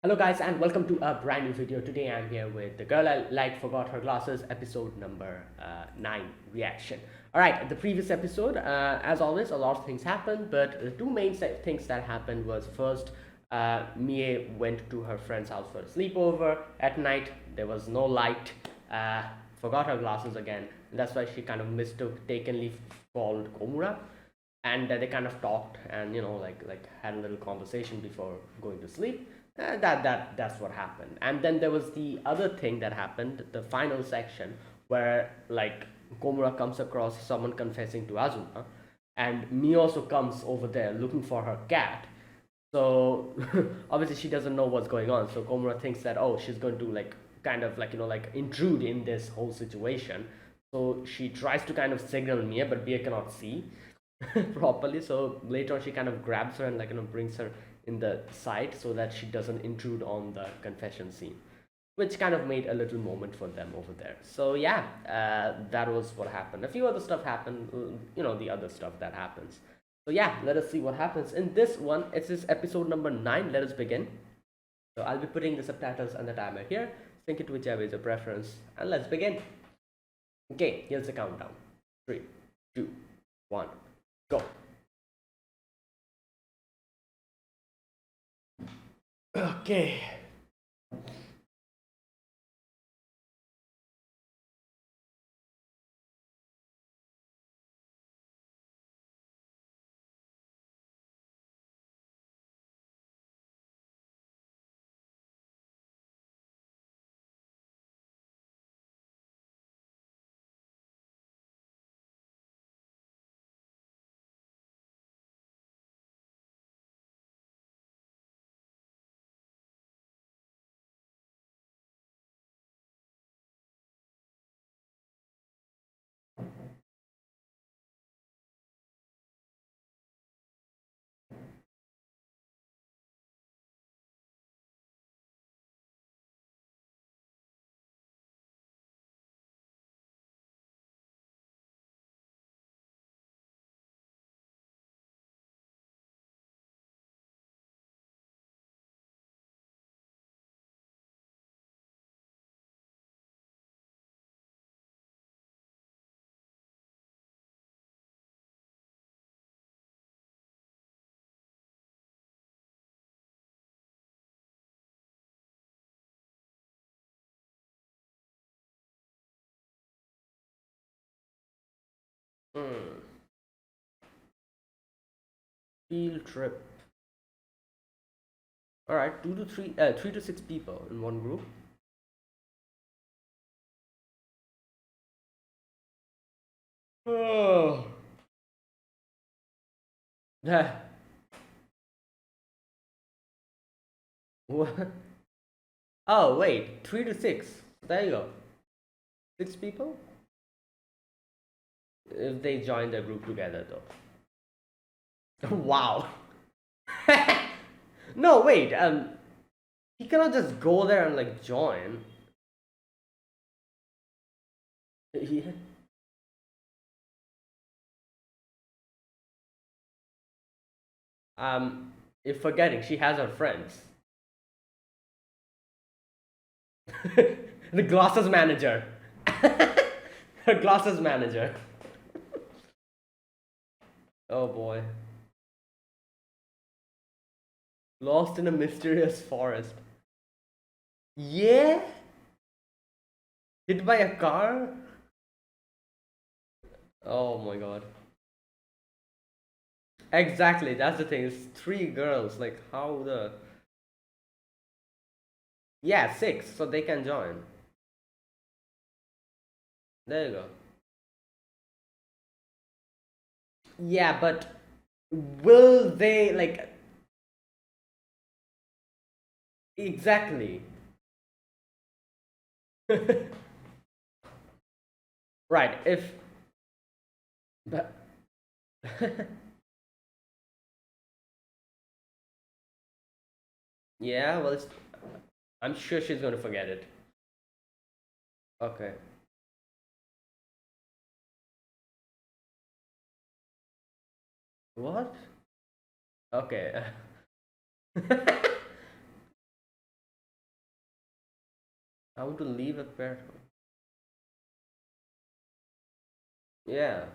Hello guys and welcome to a brand new video. Today I'm here with The Girl I Like Forgot Her Glasses, episode number 9 reaction. Alright, the previous episode, as always, a lot of things happened, but the two main things that happened was first, Mie went to her friend's house for a sleepover at night. There was no light, forgot her glasses again, and that's why she kind of mistakenly called Komura. And they kind of talked and like had a little conversation before going to sleep. That's what happened. And then there was the other thing that happened, the final section, where like Komura comes across someone confessing to Azuma, and Mi also comes over there looking for her cat. So obviously she doesn't know what's going on, so Komura thinks that, oh, she's going to like kind of like like intrude in this whole situation. So she tries to kind of signal Mia, but Mia cannot see properly. So later on she kind of grabs her and like brings her in the side so that she doesn't intrude on the confession scene, which kind of made a little moment for them over there. So yeah, that was what happened. A few other stuff happened, the other stuff that happens. So yeah, let us see what happens in this one. It's this episode number 9. Let us begin. So I'll be putting the subtitles and the timer here. Sync it whichever is your preference, and let's begin. Okay, here's the countdown. 3, 2, 1, go. Okay. Hmm. Field trip. All right, 3 to 6 people in one group. Oh. What? Oh wait, 3 to 6. There you go. 6 people if they join the group together, though. Wow. No, wait. You cannot just go there and like join. Yeah. You're forgetting she has her friends. The glasses manager. Her glasses manager. Oh boy. Lost in a mysterious forest. Yeah? Hit by a car? Oh my god. Exactly, that's the thing. It's 3 girls. Like, how the. Yeah, 6, so they can join. There you go. Yeah, but will they, like. Exactly. Right, if. But. Yeah, well, I'm sure she's gonna forget it. Okay. What? Okay. I want to leave a pair. Yeah.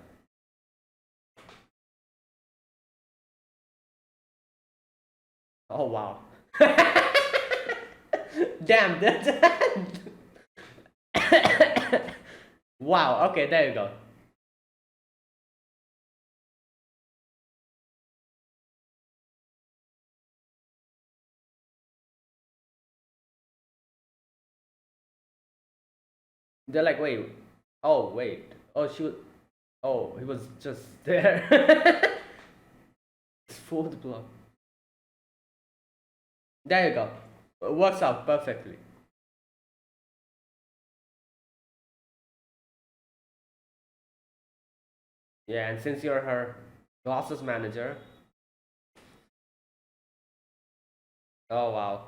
Oh wow. Damn, that. Wow. Okay, there you go. They're like, wait. Oh wait. Oh, she was. Oh, he was just there. It's fourth block. There you go. It works out perfectly. Yeah, and since you're her glasses manager. Oh wow.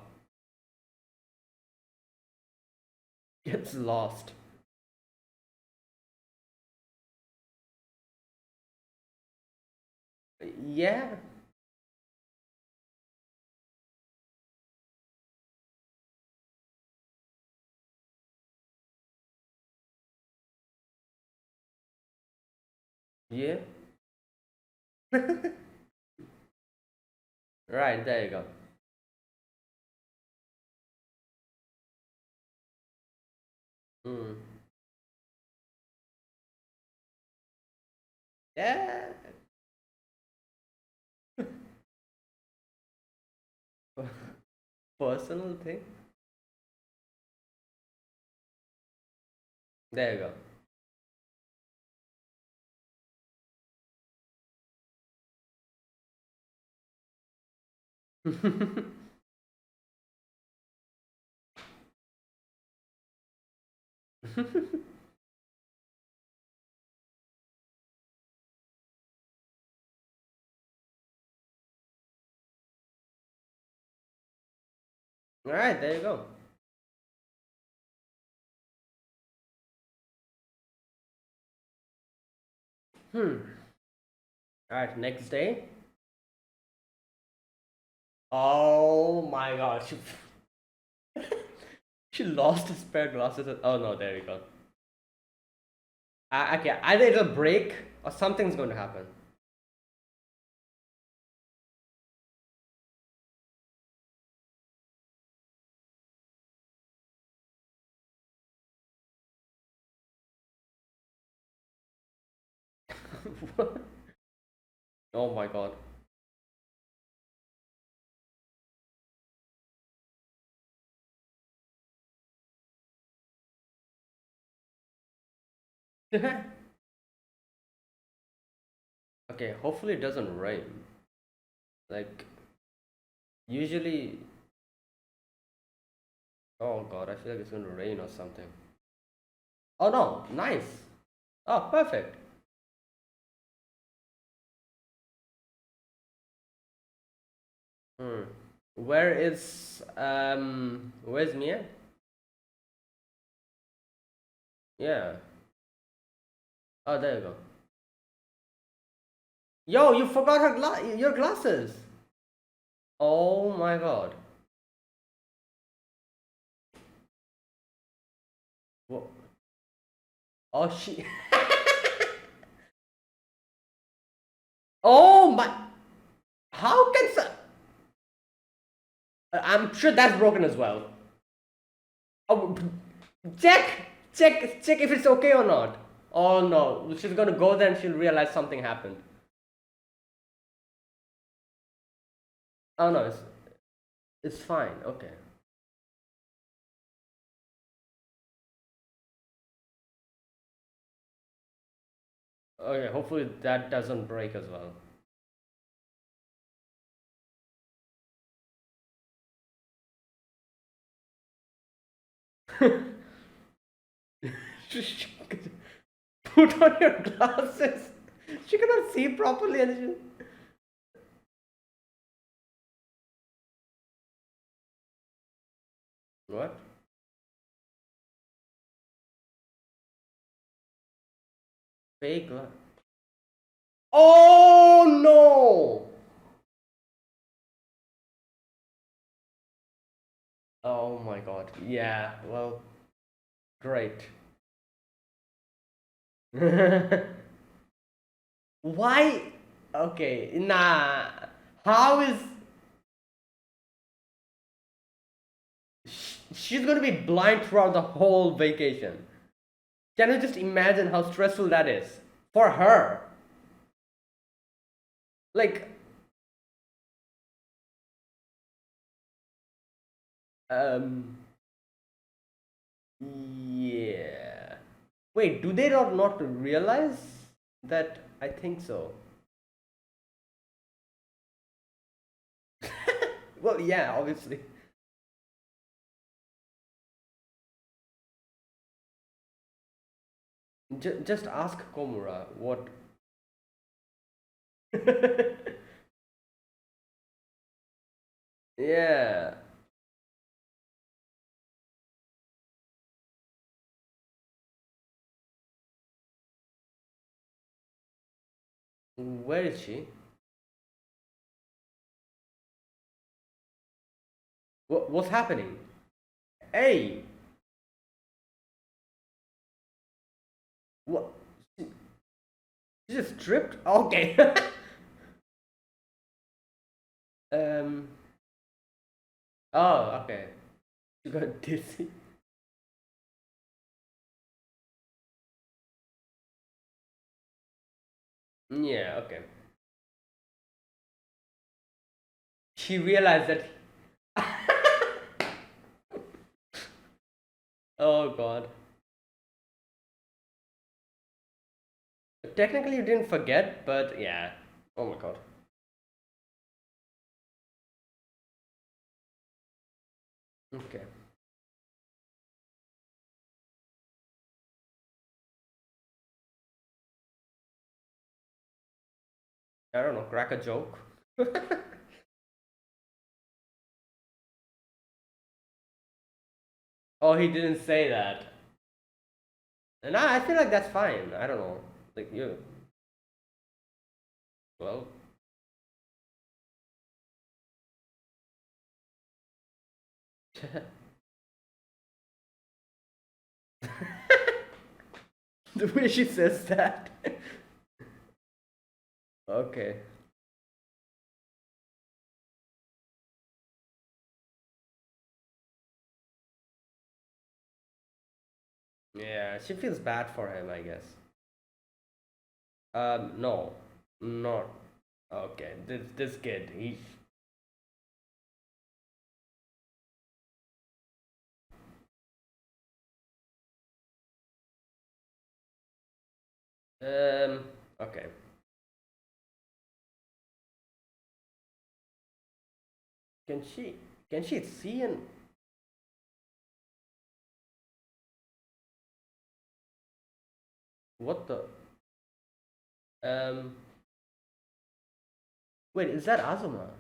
Gets lost. Yeah. Yeah. Right, there you go. Mm. Yeah. Personal thing. There you go. Alright, there you go. Hmm. Alright, next day. Oh my god. She lost a pair of glasses. Oh no, there you go. Okay, either it'll break or something's going to happen. Oh my god. Okay, hopefully it doesn't rain. Like, usually. Oh god, I feel like it's going to rain or something. Oh no, nice. Oh, perfect. Hmm. Where's Mia? Yeah. Oh, there you go. Yo, you forgot your glasses. Oh my god. Wha- Oh she. Oh my. How can I'm sure that's broken as well. Oh, check, check if it's okay or not. Oh no, she's gonna go there and she'll realize something happened. Oh no, it's fine. Okay. Okay. Hopefully that doesn't break as well. Put on your glasses. She cannot see properly, and what? Fake glass. Oh no! Oh my god. Yeah. Well. Great. Why? Okay, nah. How is she's gonna be blind throughout the whole vacation? Can you just imagine how stressful that is for her? Like, um, yeah. Wait, do they not realize that? I think so. Well, yeah, obviously. Just ask Komura what. Yeah. Where is she? What's happening? Hey, what? She she just tripped? Okay. um. Oh, okay. She got dizzy. Yeah, okay. She realized that. Oh God. Technically, you didn't forget, but yeah. Oh my God. Okay. I don't know. Crack a joke. Oh, he didn't say that. And I feel like that's fine. I don't know. Like you. Well. The way she says that. Okay. Yeah, she feels bad for him, I guess. No, not okay. This kid, he. Um. Okay. Can she? Can she see and what the? Um. Wait, is that Azuma?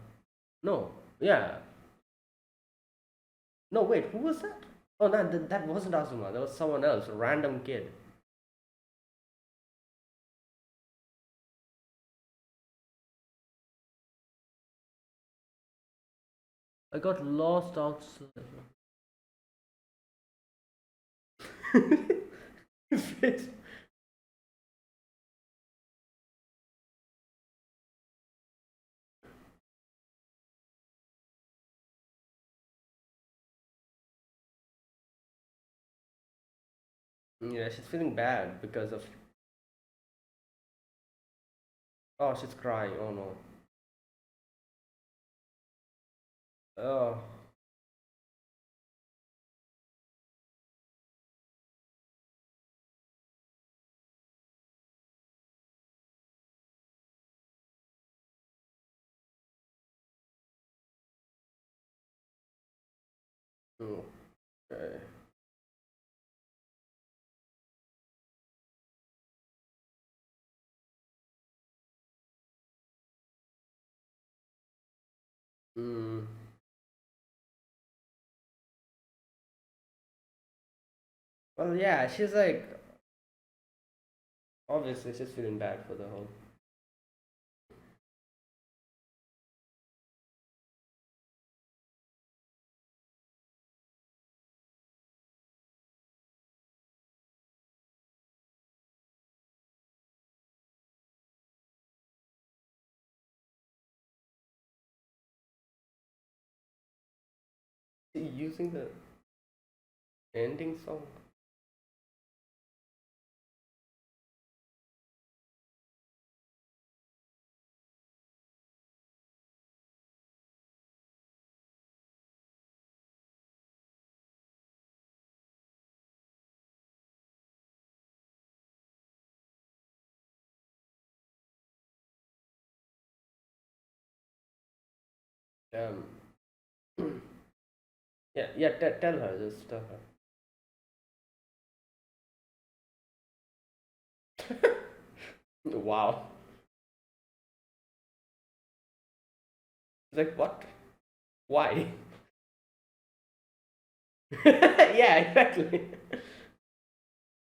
No. Yeah. No. Wait. Who was that? Oh, no, that wasn't Azuma. That was someone else. A random kid. I got lost outside. His face. Yeah, she's feeling bad because of. Oh, she's crying. Oh no. Oh. Okay. Mm. Well, yeah, she's like obviously she's feeling bad for the whole. Using the ending song. Um, yeah, yeah. Tell her. Just tell her. Wow. Like what? Why? Yeah, exactly.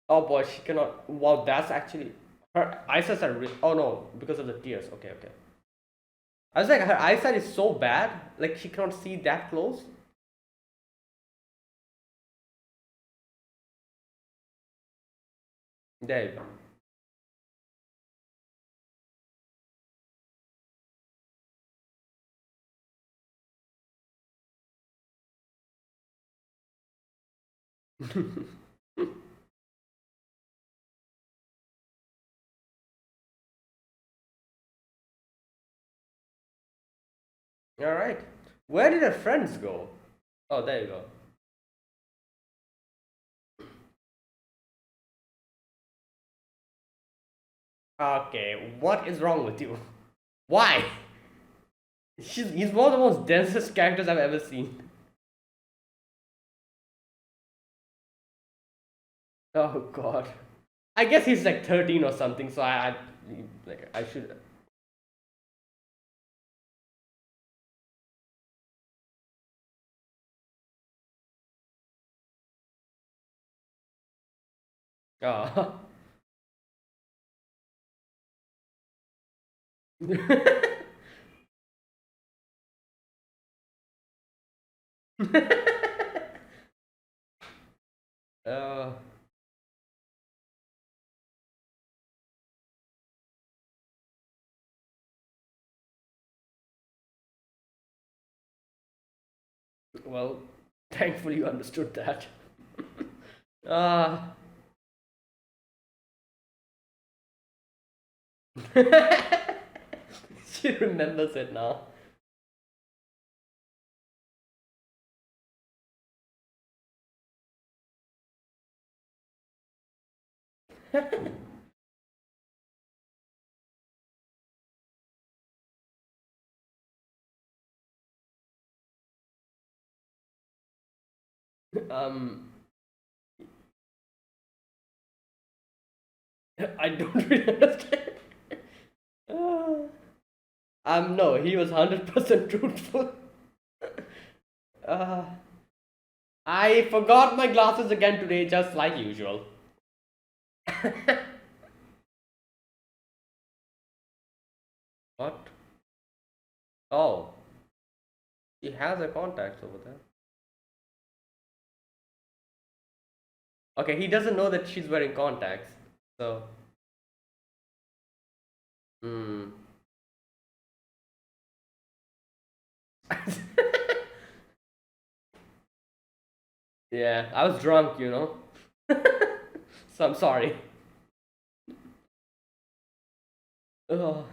Oh boy, she cannot. Wow, that's actually her eyesight are. Oh no, because of the tears. Okay, okay. I was like, her eyesight is so bad. Like she cannot see that close. There you go. All right. Where did her friends go? Oh, there you go. Okay, what is wrong with you? Why? He's one of the most densest characters I've ever seen. Oh god. I guess he's like 13 or something, so like I should. Oh. uh, well, thankfully you understood that. Uh, she remembers it now. Um, I don't really understand. Uh, no, he was 100% truthful. Uh, I forgot my glasses again today, just like usual. What? Oh, she has a contacts over there. Okay, he doesn't know that she's wearing contacts. So, hmm. Yeah, I was drunk, you know. So I'm sorry. Oh.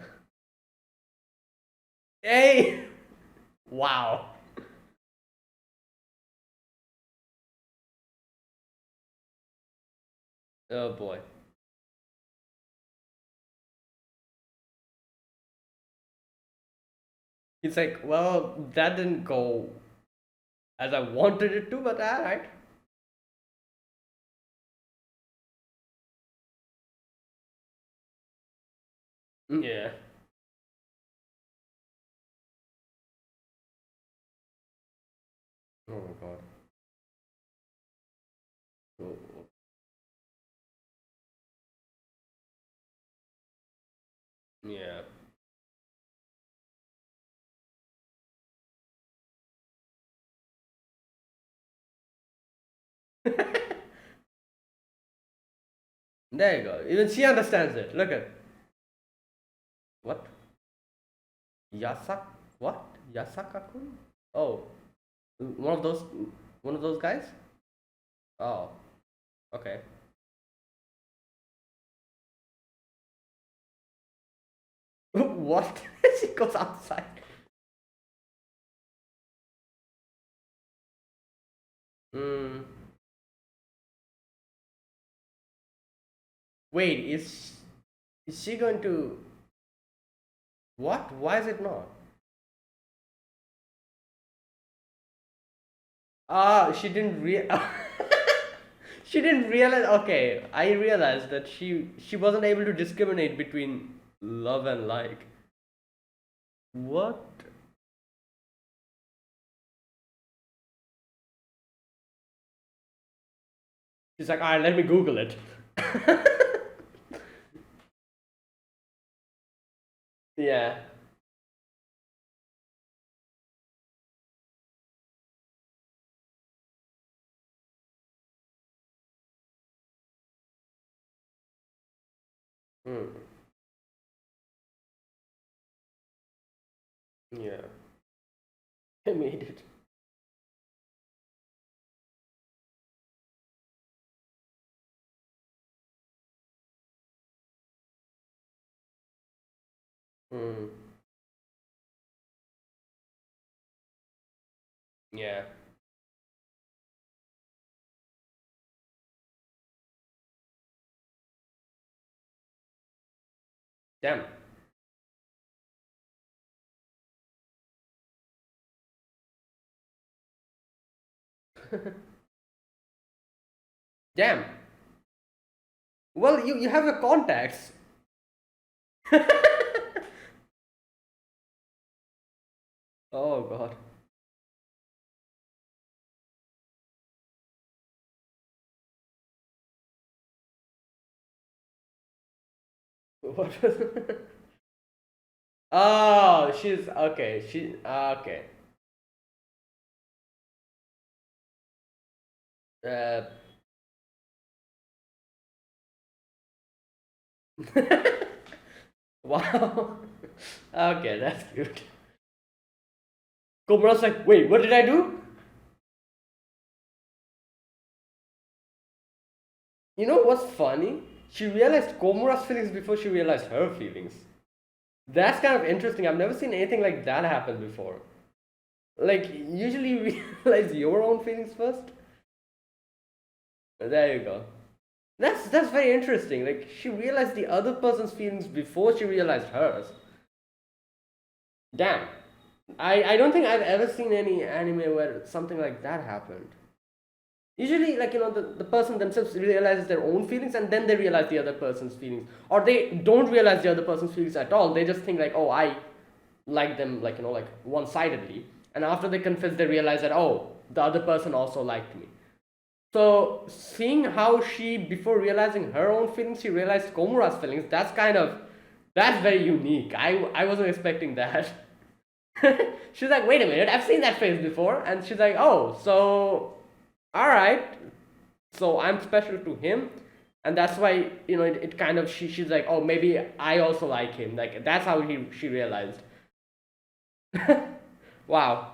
Hey! Wow. Oh boy. He's like, well, that didn't go as I wanted it to, but alright. Yeah. Oh my god. Oh. Yeah. There you go. Even she understands it. Look at what? Yasak? What? Yasaka-kun? Oh. One of those, one of those guys. Oh, okay. What? She goes outside. Mm. Wait, is she going to what? Why is it not? Ah, she didn't she didn't realize. Okay, I realized that she wasn't able to discriminate between love and like. What? She's like, alright, let me Google it. Yeah. Hmm. Yeah. I made it. Hmm. Yeah. Damn. Damn. Well, you have your contacts. Oh god. What was Oh, she's okay. She okay. Uh, wow. Okay, that's cute. Kobra's like, wait, what did I do? You know what's funny? She realized Komura's feelings before she realized her feelings. That's kind of interesting. I've never seen anything like that happen before. Like, usually you realize your own feelings first. There you go. That's very interesting. Like, she realized the other person's feelings before she realized hers. Damn. I don't think I've ever seen any anime where something like that happened. Usually, like, the person themselves realizes their own feelings and then they realize the other person's feelings. Or they don't realize the other person's feelings at all. They just think, like, oh, I like them, like, like one sidedly. And after they confess, they realize that, oh, the other person also liked me. So, seeing how she, before realizing her own feelings, she realized Komura's feelings, that's very unique. I wasn't expecting that. She's like, wait a minute, I've seen that face before. And she's like, oh, so, all right. So I'm special to him. And that's why, it kind of, she's like, oh, maybe I also like him. Like, that's how she realized. Wow.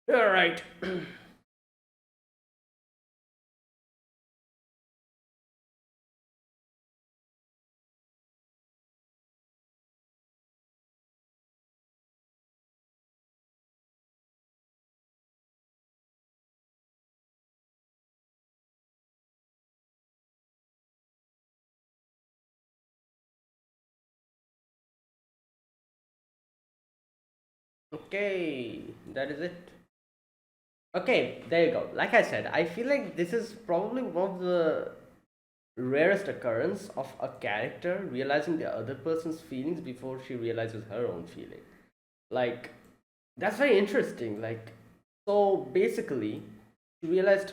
All right. Okay, that is it. Okay, there you go. Like I said, I feel like this is probably one of the rarest occurrence of a character realizing the other person's feelings before she realizes her own feeling. Like, that's very interesting. Like, so basically, she realized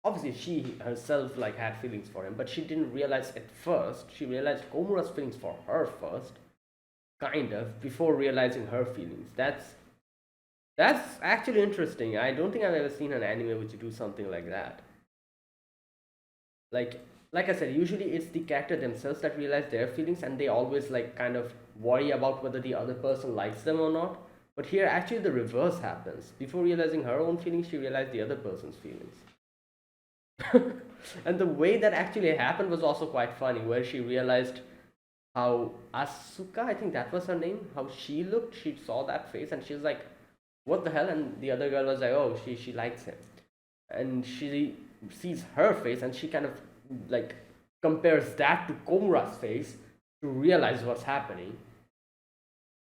obviously she herself like had feelings for him, but she didn't realize at first. She realized Komura's feelings for her first, kind of, before realizing her feelings. That's actually interesting. I don't think I've ever seen an anime which do something like that. Like, like I said, usually it's the character themselves that realize their feelings, and they always like kind of worry about whether the other person likes them or not. But here, actually, the reverse happens. Before realizing her own feelings, she realized the other person's feelings. And the way that actually happened was also quite funny, where she realized how Asuka, I think that was her name, how she looked. She saw that face and she was like, "What the hell?" And the other girl was like, "Oh, she likes him." And she sees her face and she kind of like compares that to Komura's face to realize what's happening.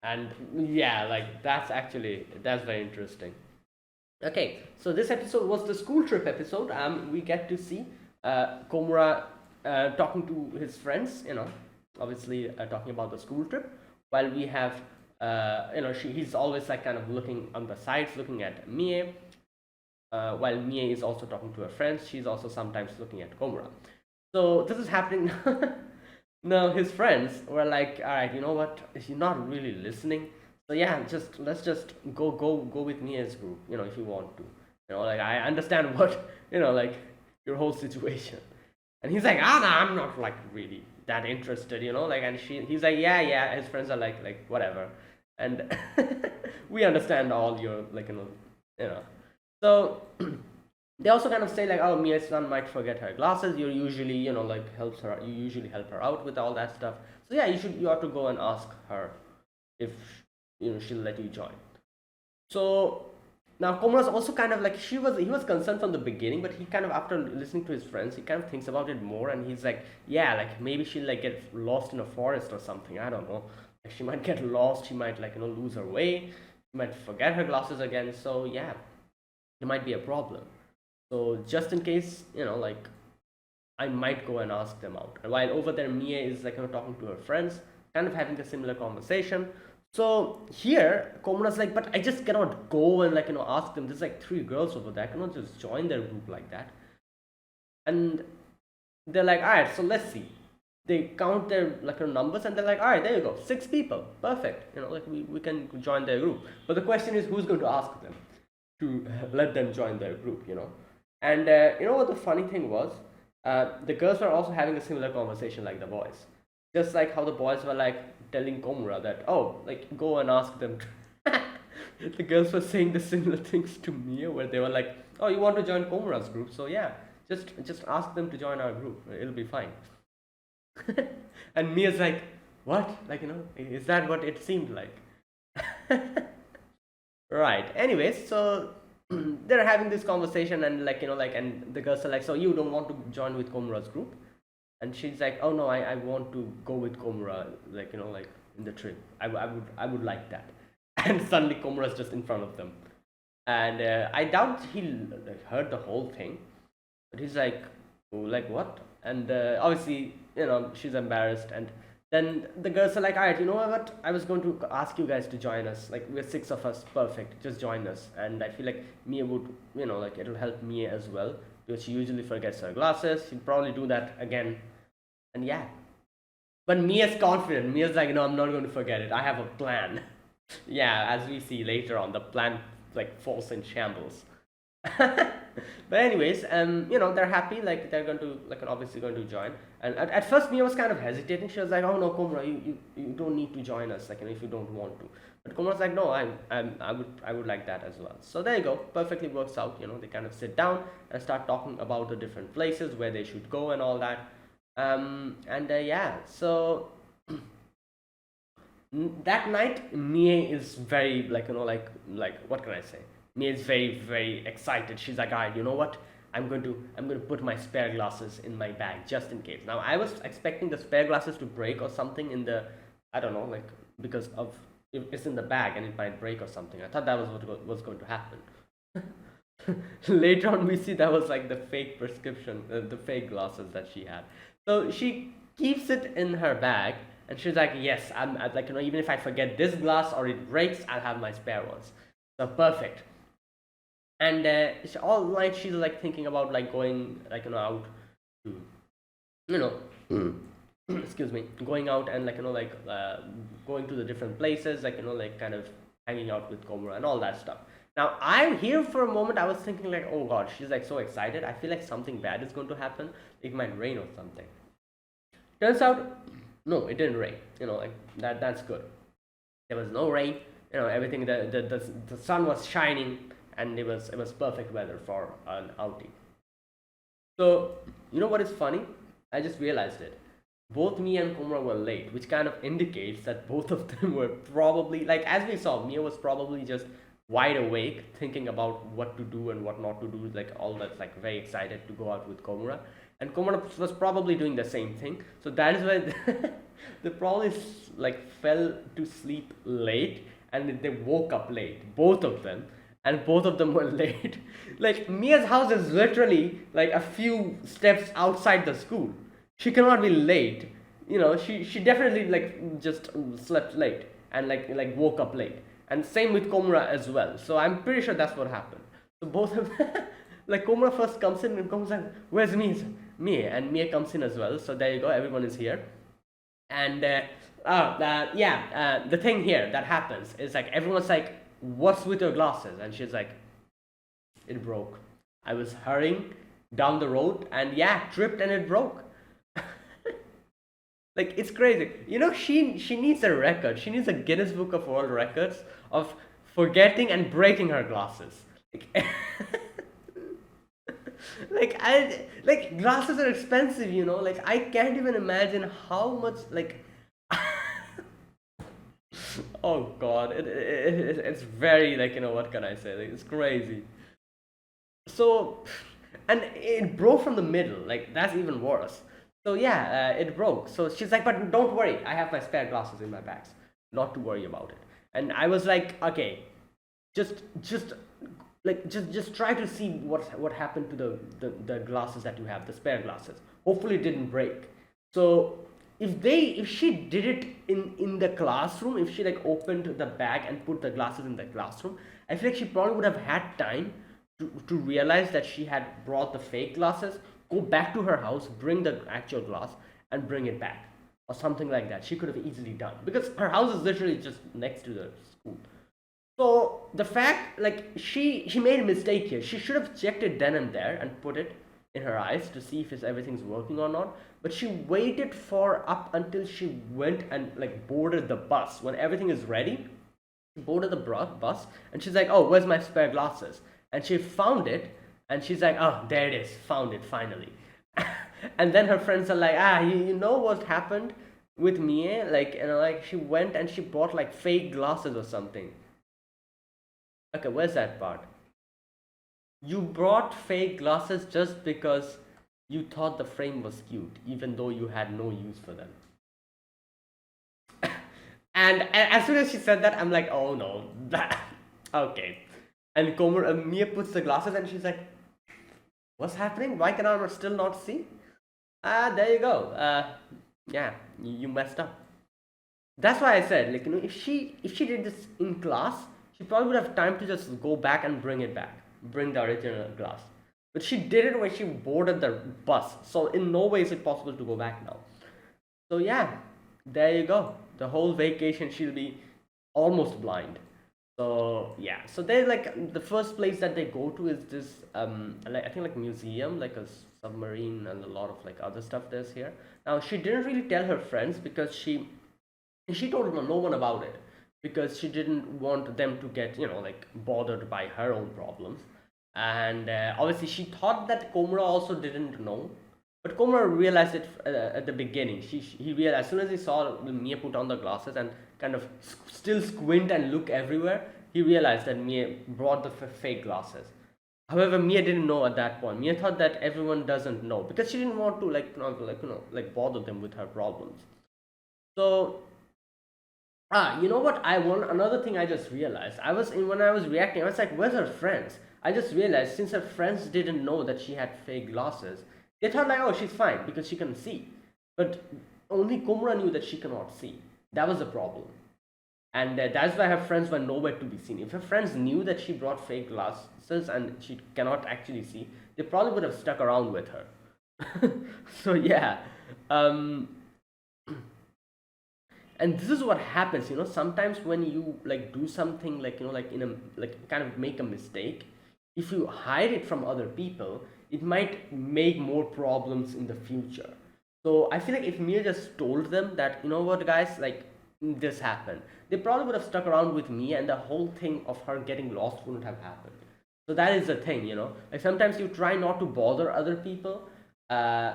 And yeah, like that's very interesting. Okay, so this episode was the school trip episode. We get to see Komura talking to his friends, obviously talking about the school trip, while we have, he's always like kind of looking on the sides, looking at Mie, while Mie is also talking to her friends. She's also sometimes looking at Komura. So this is happening. Now his friends were like, all right, you know what? He's not really listening. So yeah, let's just go with me as group, if you want to. Like I understand what, like your whole situation. And he's like, no, I'm not like really that interested, like, and he's like, yeah. His friends are like whatever, and we understand all your like, you know. So they also kind of say like, oh, Mia's-san might forget her glasses. You usually, like helps her. You usually help her out with all that stuff. So yeah, you have to go and ask her if she'll let you join. So now Komura's also kind of like he was concerned from the beginning, but he kind of, after listening to his friends, he kind of thinks about it more, and he's like, yeah, like maybe she'll like get lost in a forest or something. I don't know. Like she might get lost. She might like lose her way. She might forget her glasses again. So yeah, there might be a problem. So just in case, like I might go and ask them out. And while over there, Mie is like talking to her friends, kind of having a similar conversation. So here, Komura's like, but I just cannot go and like ask them. There's like three girls over there. I cannot just join their group like that. And they're like, all right, so let's see. They count their like numbers and they're like, all right, there you go, 6 people, perfect. Like we can join their group. But the question is, who's going to ask them to let them join their group? And you know what the funny thing was? The girls were also having a similar conversation like the boys. Just like how the boys were like telling Komura that, oh, like go and ask them. The girls were saying the similar things to Mia, where they were like, oh, you want to join Komura's group? So yeah, just ask them to join our group. It'll be fine. And Mia's like, what? Like, is that what it seemed like? Right. Anyways, so they're having this conversation, and like and the girls are like, so you don't want to join with Komura's group? And she's like, oh no, I want to go with Komura, like like in the trip. I would like that. And suddenly Komura's just in front of them, and I doubt he like, heard the whole thing, but he's like, oh, like what? And obviously she's embarrassed, and then the girls are like, all right, you know what? I was going to ask you guys to join us. Like we're 6 of us, perfect. Just join us. And I feel like Mia would, like it'll help Mia as well, because she usually forgets her glasses. She'll probably do that again. And yeah. But Mia's confident. Mia's like, no, I'm not going to forget it. I have a plan. Yeah, as we see later on, the plan like falls in shambles. But anyways, they're happy, like they're going to like obviously going to join. And at first Mia was kind of hesitating. She was like, oh no, Komura, you don't need to join us, like if you don't want to. But Komura's like, no, I would like that as well. So there you go, perfectly works out. They kind of sit down and start talking about the different places where they should go and all that. And yeah, so that night Mie is very like like what can I say? Mie is very very excited. She's like, alright, you know what? I'm going to put my spare glasses in my bag just in case. Now I was expecting the spare glasses to break or something in the, I don't know, like because of it's in the bag and it might break or something. I thought that was what was going to happen. Later on we see that was like the fake prescription, the fake glasses that she had. So she keeps it in her bag, and she's like, yes, I'm like even if I forget this glass or it breaks, I'll have my spare ones. So perfect. And all night she's like thinking about like going like out to excuse me, going out and like going to the different places, like like kind of hanging out with Komura and all that stuff. Now I'm here for a moment. I was thinking like, oh god, she's like so excited. I feel like something bad is going to happen. It might rain or something. Turns out, no, it didn't rain. Like that's good. There was no rain. Everything. The sun was shining, and it was perfect weather for an outing. So you know what is funny? I just realized it. Both Mia and Kumra were late, which kind of indicates that both of them were probably like, as we saw, Mia was probably just wide awake, thinking about what to do and what not to do, like all that, like very excited to go out with Komura, and Komura was probably doing the same thing. So that is why they probably like fell to sleep late, and they woke up late, both of them, and both of them were late. Like Mia's house is literally like a few steps outside the school. She cannot be late. She definitely like just slept late and like woke up late. And same with Komura as well. So I'm pretty sure that's what happened. So both of like Komura first comes in and comes like, "Where's Mia?" Mia and Mia comes in as well. So there you go. Everyone is here. And yeah, the thing here that happens is like everyone's like, "What's with your glasses?" And she's like, "It broke. I was hurrying down the road and yeah, tripped and it broke." Like it's crazy. She needs a record. She needs a Guinness Book of World Records of forgetting and breaking her glasses. Like, like glasses are expensive. Like I can't even imagine how much like. Oh God, it's very like what can I say? Like, it's crazy. So, and it broke from the middle. Like that's even worse. So yeah, it broke. So she's like, but don't worry, I have my spare glasses in my bags. Not to worry about it. And I was like, okay, just like just try to see what happened to the glasses that you have, the spare glasses. Hopefully it didn't break. So if she did it in the classroom, if she like opened the bag and put the glasses in the classroom, I feel like she probably would have had time to realize that she had brought the fake glasses, go back to her house, bring the actual glass, and bring it back, or something like that. She could have easily done because her house is literally just next to the school. So the fact, like she made a mistake here. She should have checked it then and there and put it in her eyes to see if everything's working or not. But she waited for up until she went and like boarded the bus. When everything is ready, she boarded the bus and she's like, "Oh, where's my spare glasses?" And she found it, and she's like, "Oh, there it is, found it finally." And then her friends are like, "Ah, you know what happened with Mie? Like, like she went and she bought like fake glasses or something." Okay, where's that part? You brought fake glasses just because you thought the frame was cute, even though you had no use for them. And as soon as she said that, I'm like, oh no, that okay. And Mia puts the glasses and she's like, "What's happening? Why can I still not see?" Ah, there you go. Yeah, you messed up. That's why I said, like, if she did this in class, she probably would have time to just go back and bring it back, bring the original glass. But she did it when she boarded the bus, so in no way is it possible to go back now. So yeah, there you go. The whole vacation she'll be almost blind. So yeah, so they like the first place that they go to is this like I think like museum, like a submarine and a lot of like other stuff there's here. Now she didn't really tell her friends because she told no one about it because she didn't want them to get like bothered by her own problems. And obviously she thought that Komura also didn't know, but Komura realized it at the beginning. He realized as soon as he saw Mia put on the glasses and kind of still squint and look everywhere, he realized that Mia brought the fake glasses. However, Mia didn't know at that point. Mia thought that everyone doesn't know because she didn't want to like bother them with her problems. So you know what? I want another thing. I just realized. When I was reacting. I was like, "Where's her friends?" I just realized since her friends didn't know that she had fake glasses, they thought like, "Oh, she's fine because she can see." But only Komura knew that she cannot see. That was the problem, and that's why her friends were nowhere to be seen. If her friends knew that she brought fake glasses and she cannot actually see, they probably would have stuck around with her. So yeah. Um, And this is what happens, sometimes when you like do something, like like in a, like kind of make a mistake, if you hide it from other people, it might make more problems in the future. So I feel like if Mia just told them that, what guys, like this happened, they probably would have stuck around with me, and the whole thing of her getting lost wouldn't have happened. So that is the thing, like sometimes you try not to bother other people, uh,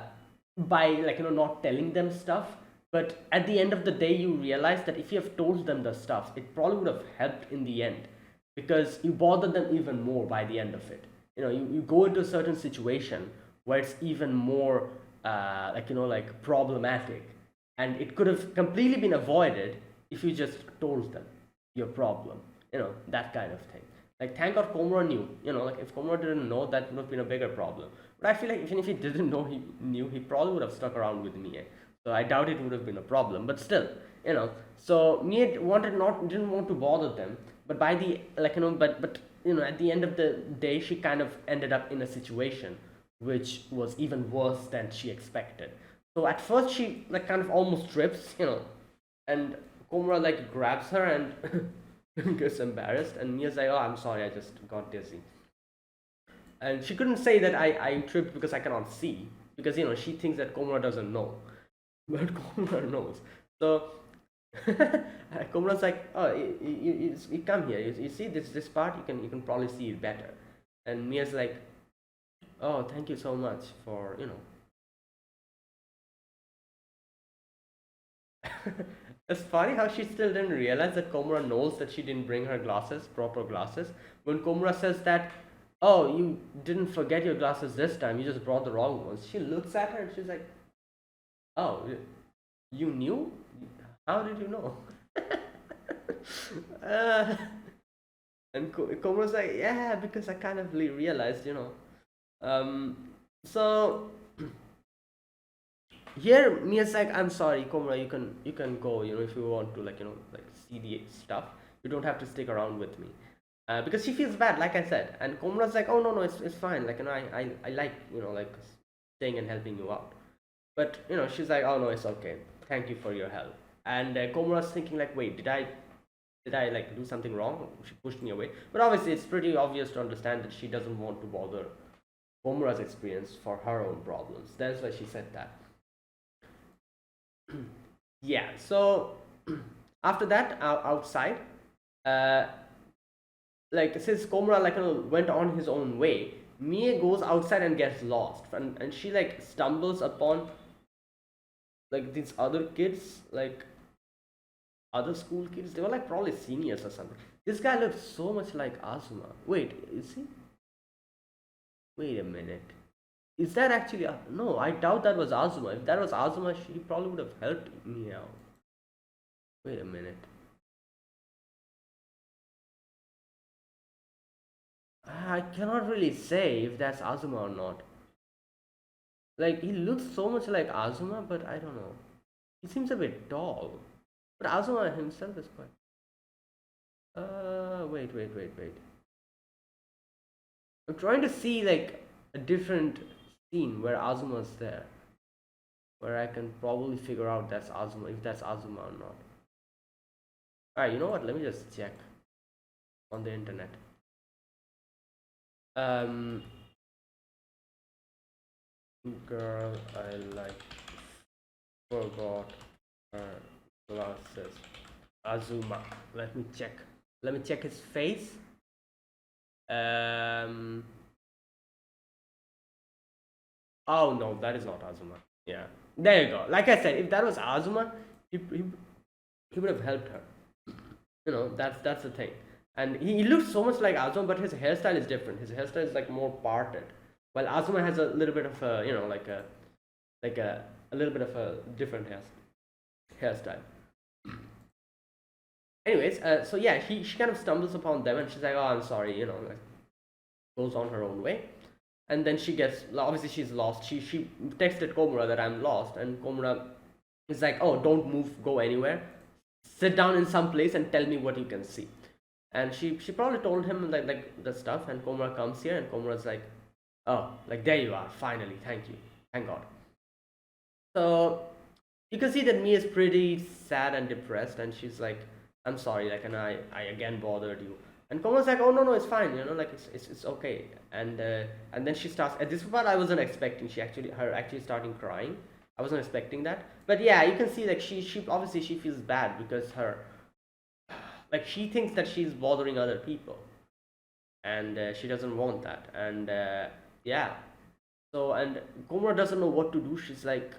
by, like not telling them stuff, but at the end of the day you realize that if you have told them the stuff, it probably would have helped in the end, because you bother them even more by the end of it. You go into a certain situation where it's even more, like like problematic, and it could have completely been avoided if you just told them your problem, that kind of thing. Like, thank God Komura knew. Like, if Komura didn't know, that would have been a bigger problem. But I feel like even if he didn't know, he knew, he probably would have stuck around with Mie. So I doubt it would have been a problem. But still, so Mie didn't want to bother them. But by the, like but at the end of the day, she kind of ended up in a situation which was even worse than she expected. So at first she, like, kind of almost trips, and Komura, like, grabs her and gets embarrassed, and Mia's like, "Oh, I'm sorry, I just got dizzy." And she couldn't say that I tripped because I cannot see, because she thinks that Komura doesn't know, but Komura knows. So Komura's like, "Oh, you come here. You see this part. You can probably see it better." And Mia's like, "Oh, thank you so much for It's funny how she still didn't realize that Komura knows that she didn't bring her glasses, proper glasses. When Komura says that, "Oh, you didn't forget your glasses this time, you just brought the wrong ones," she looks at her and she's like, "Oh, you knew? How did you know?" uh, and Komura's like, "Yeah, because I kind of realized. Um, so here Mia's like, "I'm sorry, Komura, you can go, if you want to, like, like, see the stuff. You don't have to stick around with me." Because she feels bad, like I said. And Komura's like, "Oh, no, no, it's fine, like, I like, like, staying and helping you out." But she's like, "Oh, no, it's okay, thank you for your help." And Komura's thinking, like, "Wait, did I like do something wrong? She pushed me away." But obviously it's pretty obvious to understand that she doesn't want to bother Komura's experience for her own problems. That's why she said that. Yeah, so after that, outside, uh like, since Komura, like, went on his own way, Mie goes outside and gets lost, and she, like, stumbles upon, like, these other kids, like other school kids. They were, like, probably seniors or something. This guy looks so much like Azuma. Wait, is he? Wait a minute. Is that actually no? I doubt that was Azuma. If that was Azuma, she probably would have helped me out. Wait a minute. I cannot really say if that's Azuma or not. Like, he looks so much like Azuma, but I don't know. He seems a bit tall. But Azuma himself is quite. Wait, wait, wait, wait. I'm trying to see, like, a different scene where Azuma's there, where I can probably figure out that's Azuma, if that's Azuma or not. Alright, you know what? Let me just check on the internet. Um, Girl I like forgot her glasses. Azuma. Let me check. Let me check his face. Um. Oh no, that is not Azuma. Yeah. There you go. Like I said, if that was Azuma, he would have helped her. That's the thing. And he looks so much like Azuma, but his hairstyle is different. His hairstyle is, like, more parted, while Azuma has a little bit of a, like a little bit of a different hairstyle. Anyways, so yeah, she kind of stumbles upon them, and she's like, "Oh, I'm sorry," like, goes on her own way. And then she gets, obviously she's lost. She texted Komura that I'm lost, and Komura is like, "Oh, don't move, go anywhere, sit down in some place and tell me what you can see." And she probably told him, like the stuff, and Komura comes here, and Komura's like, "Oh, like, there you are, finally, thank you, thank God." So You can see that Mia is pretty sad and depressed, and she's like, "I'm sorry, like, and I again bothered you." And Komora's like, "Oh no, no, it's fine, you know, like it's okay." And then she starts. At this part, I wasn't expecting her actually starting crying. I wasn't expecting that, but yeah, you can see like she obviously she feels bad because her like she thinks that she's bothering other people, and she doesn't want that, and yeah. So and Komura doesn't know what to do. She's like,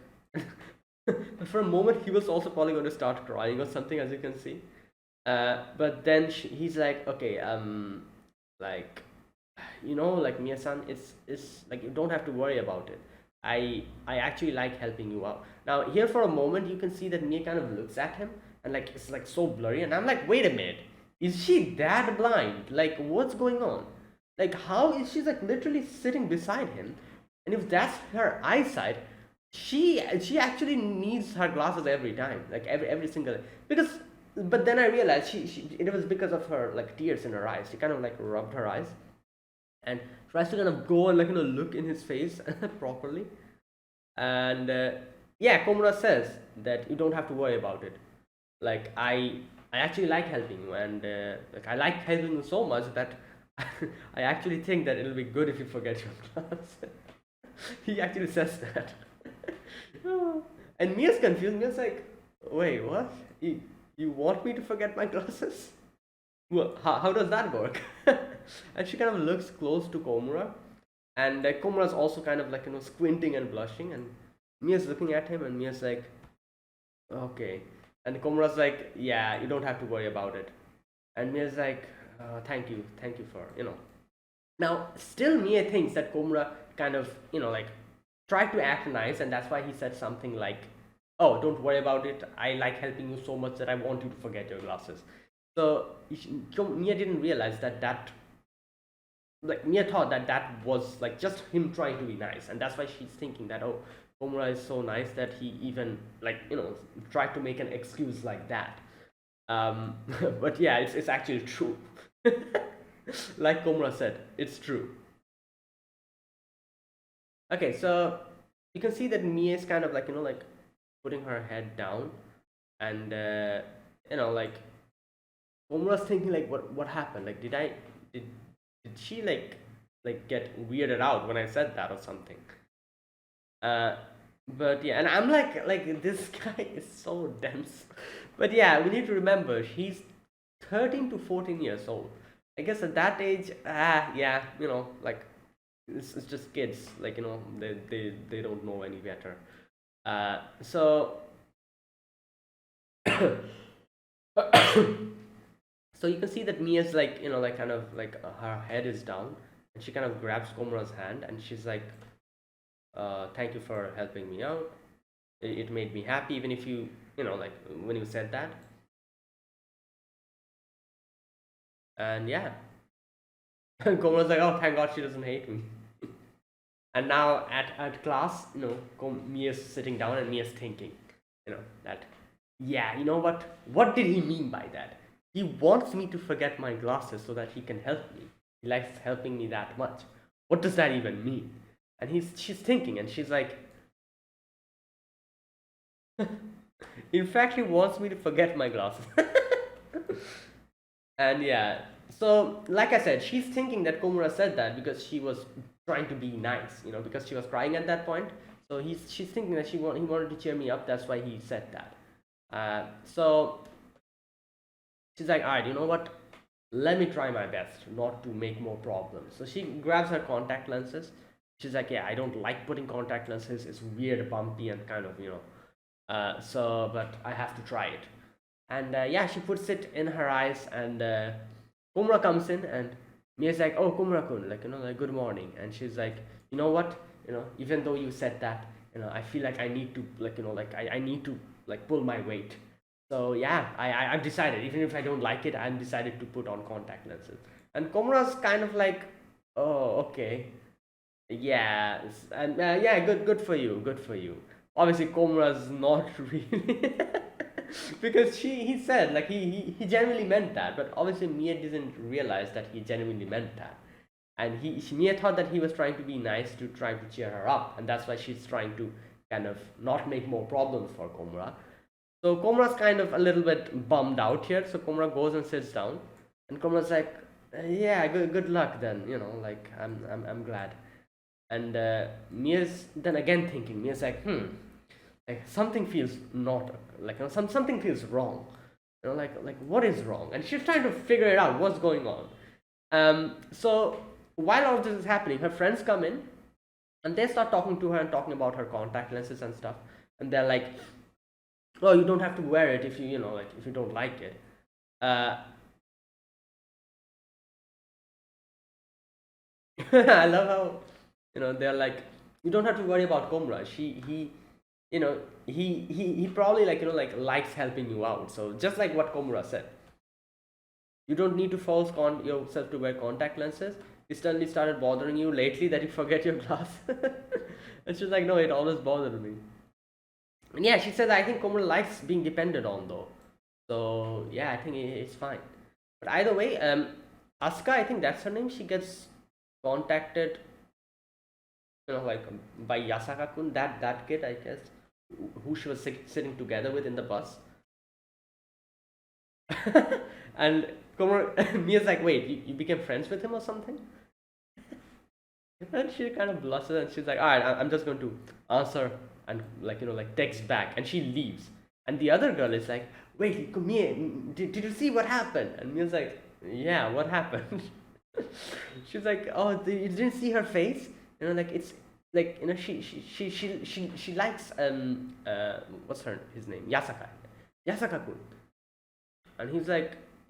for a moment he was also probably going to start crying or something, as you can see. But then he's like, okay, like, you know, like Mia-san, it's like you don't have to worry about it. I actually like helping you out. Now here for a moment you can see that Mia kind of looks at him and like it's like so blurry, and I'm like, wait a minute, is she that blind? Like what's going on? Like how is she like literally sitting beside him? And if that's her eyesight, she actually needs her glasses every time, like every single, because but then I realized she it was because of her like tears in her eyes. She kind of like rubbed her eyes and tries to kind of go and like look in his face properly. And yeah, Komura says that you don't have to worry about it. Like I actually like helping you, and like I like helping you so much that I actually think that it'll be good if you forget your class. He actually says that. And Mia's confused. Mia's like, wait, what? You want me to forget my glasses? Well, how does that work? And she kind of looks close to Komura, and Komura's also kind of like squinting and blushing, and Mia's looking at him, and Mia's like, okay, and Komura's like, yeah, you don't have to worry about it, and Mia's like, thank you for Now, still Mia thinks that Komura kind of like tried to act nice, and that's why he said something like, "Oh, don't worry about it. I like helping you so much that I want you to forget your glasses." So Mia didn't realize that like Mia thought that was like just him trying to be nice, and that's why she's thinking that, oh, Komura is so nice that he even like tried to make an excuse like that. But yeah, it's actually true. Like Komura said, it's true. Okay, so you can see that Mia is kind of like like putting her head down, and like Omura's thinking like, what happened? Like, did did she like get weirded out when I said that or something? Uh, but yeah, and I'm like this guy is so dense. But yeah, we need to remember he's 13 to 14 years old. I guess at that age, yeah, like it's just kids, like they don't know any better. So so you can see that Mia's like like kind of like her head is down, and she kind of grabs Komura's hand, and she's like, thank you for helping me out. It made me happy, even if like when you said that. And yeah, Komura's like, oh, thank God she doesn't hate me. And now at class, Mia's sitting down, and Mia's thinking, that, yeah, you know what did he mean by that? He wants me to forget my glasses so that he can help me. He likes helping me that much. What does that even mean? And she's thinking, and she's like, in fact, he wants me to forget my glasses. And yeah, so like I said, she's thinking that Komura said that because she was trying to be nice, because she was crying at that point. So she's thinking that he wanted to cheer me up. That's why he said that. So she's like, all right, you know what? Let me try my best not to make more problems. So she grabs her contact lenses. She's like, yeah, I don't like putting contact lenses. It's weird, bumpy, and kind of so but I have to try it. And yeah, she puts it in her eyes, and Komura comes in, and Mia's like, oh, Komura-kun, like like good morning. And she's like, you know what, even though you said that, I feel like I need to like like I need to like pull my weight. So yeah, I've decided, even if I don't like it, I'm decided to put on contact lenses. And Komura's kind of like, oh, okay, yeah, and yeah, good for you, good for you. Obviously, Komura's not really, because he said like he genuinely meant that, but obviously Mia didn't realize that he genuinely meant that, and Mia thought that he was trying to be nice to try to cheer her up, and that's why she's trying to kind of not make more problems for Komura. So Komura's kind of a little bit bummed out here. So Komura goes and sits down, and Komura's like, "Yeah, good luck then. Like I'm glad." And Mia's then again thinking. Mia's like, like something feels not like something feels wrong. Like what is wrong? And she's trying to figure it out. What's going on? So while all of this is happening, her friends come in and they start talking to her and talking about her contact lenses and stuff. And they're like, "Oh, you don't have to wear it if like if you don't like it." Uh, I love how they're like, "You don't have to worry about Komra. You know, he probably like like likes helping you out." So just like what Komura said, you don't need to force yourself to wear contact lenses. It suddenly started bothering you lately that you forget your glass. And she's like, "No, it always bothered me." And yeah, she says, "I think Komura likes being depended on though." So yeah, I think it's fine. But either way, Asuka, I think that's her name. She gets contacted, like by Yasaka-kun, that kid, I guess, who she was sitting together with in the bus. And Mia's like, "Wait, you became friends with him or something?" And she kind of blushes and she's like, "All right, I'm just going to answer and like text back." And she leaves. And the other girl is like, "Wait, Mia, did you see what happened?" And Mia's like, "Yeah, what happened?" She's like, "Oh, you didn't see her face? Like it's like she likes what's his name, Yasaka-kun." And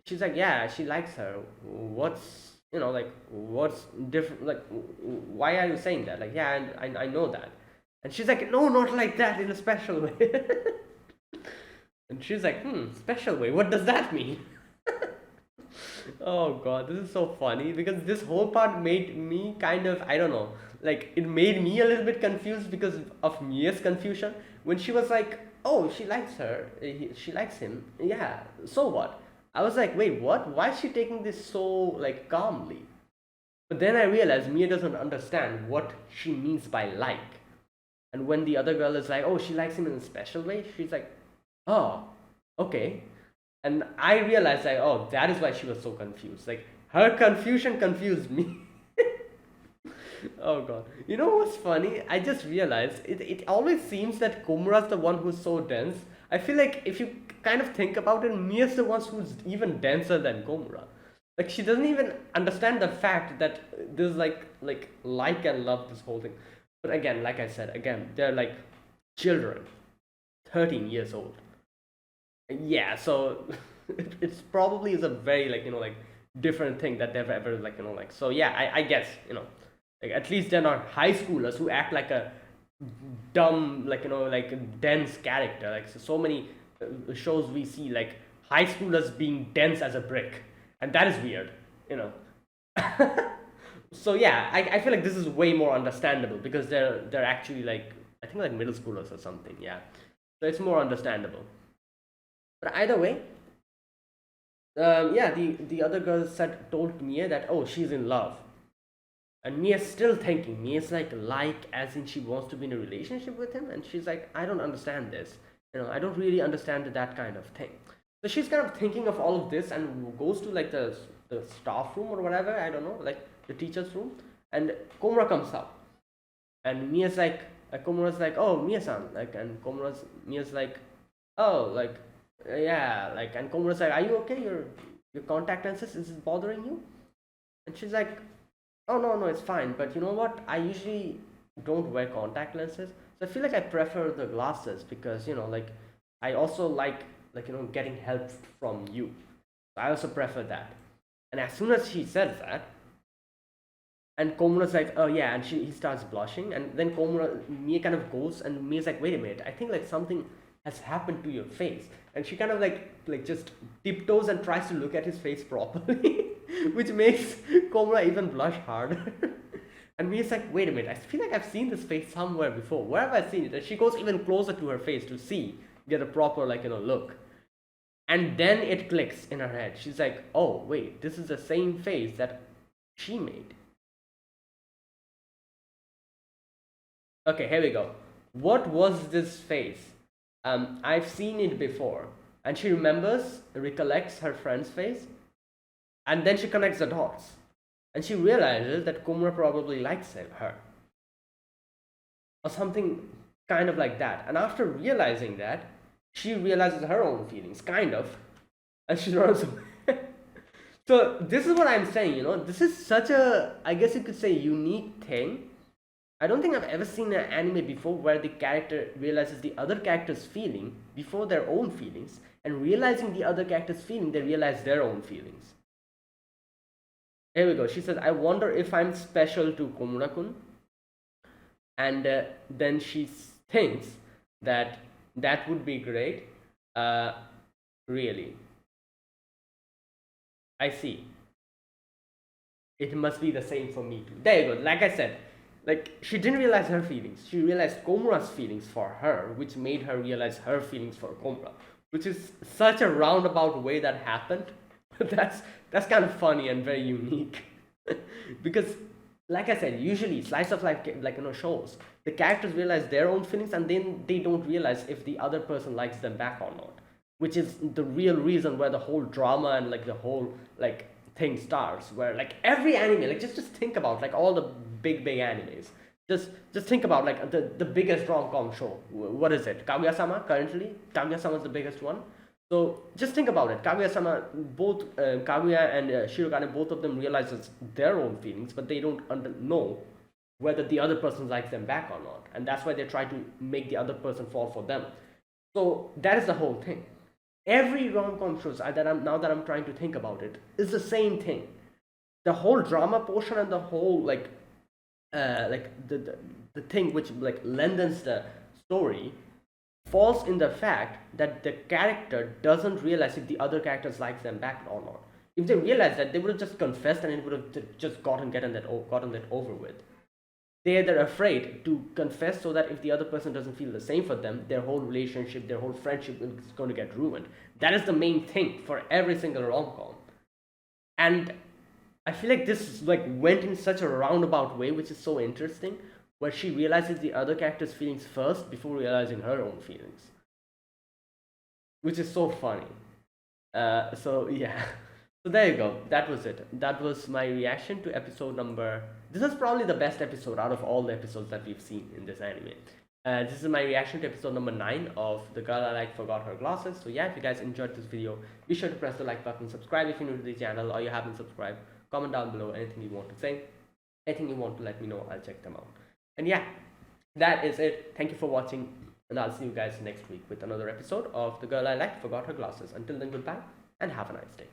she's like, "Yeah, she likes her. What's like what's different? Like why are you saying that? Like yeah, I know that." And she's like, "No, not like that, in a special way." And she's like, "Special way? What does that mean?" Oh god, this is so funny because this whole part made me kind of, I don't know, like it made me a little bit confused because of Mia's confusion when she was like, "Oh, she likes her, she likes him, yeah, so what?" I was like, "Wait, what? Why is she taking this so like calmly?" But then I realized Mia doesn't understand what she means by like. And when the other girl is like, "Oh, she likes him in a special way," she's like, "Oh, okay." And I realized like, oh, that is why she was so confused. Like her confusion confused me. Oh god. You know what's funny? I just realized it always seems that Komura's the one who's so dense. I feel like if you kind of think about it, Mia's the one who's even denser than Komura. Like she doesn't even understand the fact that there's like and love this whole thing. But again, like I said, again, they're like children, 13 years old. Yeah, so it's probably is a very like different thing that they've ever like. So yeah, I guess like at least they're not high schoolers who act like a dumb like dense character. Like so many shows we see like high schoolers being dense as a brick, and that is weird, you know. So yeah, I feel like this is way more understandable because they're actually like, I think like middle schoolers or something. Yeah, so it's more understandable. But either way, yeah, the other girl told Mia that, oh, she's in love, and Mia's still thinking. Mia's like as in she wants to be in a relationship with him, and she's like, I don't understand this. I don't really understand that kind of thing. So she's kind of thinking of all of this and goes to like the staff room or whatever. I don't know, like the teacher's room, and Komura comes out, and Mia's like, Komura's like, oh, Mia-san, like, and Mia's like, oh, like yeah, like, and Komura's like, are you okay? Your contact lenses is it bothering you? And she's like, oh no, it's fine, but you know what, I usually don't wear contact lenses, so I feel like I prefer the glasses because like I also like getting help from you, so I also prefer that. And as soon as she says that, and Komura's like, oh yeah, and he starts blushing, and then Mia kind of goes, and Mia's like, wait a minute, I think like something has happened to your face. And she kind of like just tiptoes and tries to look at his face properly, which makes Komura even blush harder. And Mia's like, wait a minute, I feel like I've seen this face somewhere before. Where have I seen it? And she goes even closer to her face to get a proper look. And then it clicks in her head. She's like, oh wait, this is the same face that she made. Okay, here we go. what was this face? I've seen it before. And she recollects her friend's face, and then she connects the dots. And she realizes that Komura probably likes her, or something kind of like that. And after realizing that, she realizes her own feelings, kind of, and she runs away. So this is what I'm saying, this is such a, I guess you could say, unique thing. I don't think I've ever seen an anime before where the character realizes the other character's feeling before their own feelings, and realizing the other character's feeling, they realize their own feelings. Here we go. She says, I wonder if I'm special to Komura-kun. And then she thinks that that would be great. Really. I see. It must be the same for me too. There you go. Like I said, like she didn't realize her feelings. She realized Komura's feelings for her, which made her realize her feelings for Komura, which is such a roundabout way that happened. that's kind of funny and very unique. Because like I said, usually slice of life, like shows, the characters realize their own feelings and then they don't realize if the other person likes them back or not, which is the real reason where the whole drama and like the whole like thing starts, where like every anime, like just think about like all the big animes, just think about like the biggest rom-com show. What is it? Kaguya-sama. Currently Kaguya-sama is the biggest one. So just think about it. Kaguya-sama, both Kaguya and Shirogane, both of them realizes their own feelings, but they don't know whether the other person likes them back or not, and that's why they try to make the other person fall for them. So that is the whole thing. Every rom-com shows that I'm trying to think about it is the same thing. The whole drama portion and the whole like the thing which like lengthens the story falls in the fact that the character doesn't realize if the other characters likes them back or not. If they realized that, they would have just confessed and it would have just gotten that over with. They're afraid to confess so that if the other person doesn't feel the same for them, their whole relationship, their whole friendship is going to get ruined. That is the main thing for every single rom-com. And I feel like this like went in such a roundabout way, which is so interesting, where she realizes the other character's feelings first before realizing her own feelings, which is so funny. So yeah. So there you go. That was it. That was my reaction to episode number. This is probably the best episode out of all the episodes that we've seen in this anime. This is my reaction to episode number 9 of The Girl I Like Forgot Her Glasses. So yeah, if you guys enjoyed this video, be sure to press the like button, subscribe if you're new to the channel or you haven't subscribed, comment down below anything you want to say, anything you want to let me know, I'll check them out. And yeah, that is it. Thank you for watching, and I'll see you guys next week with another episode of The Girl I Like Forgot Her Glasses. Until then, goodbye and have a nice day.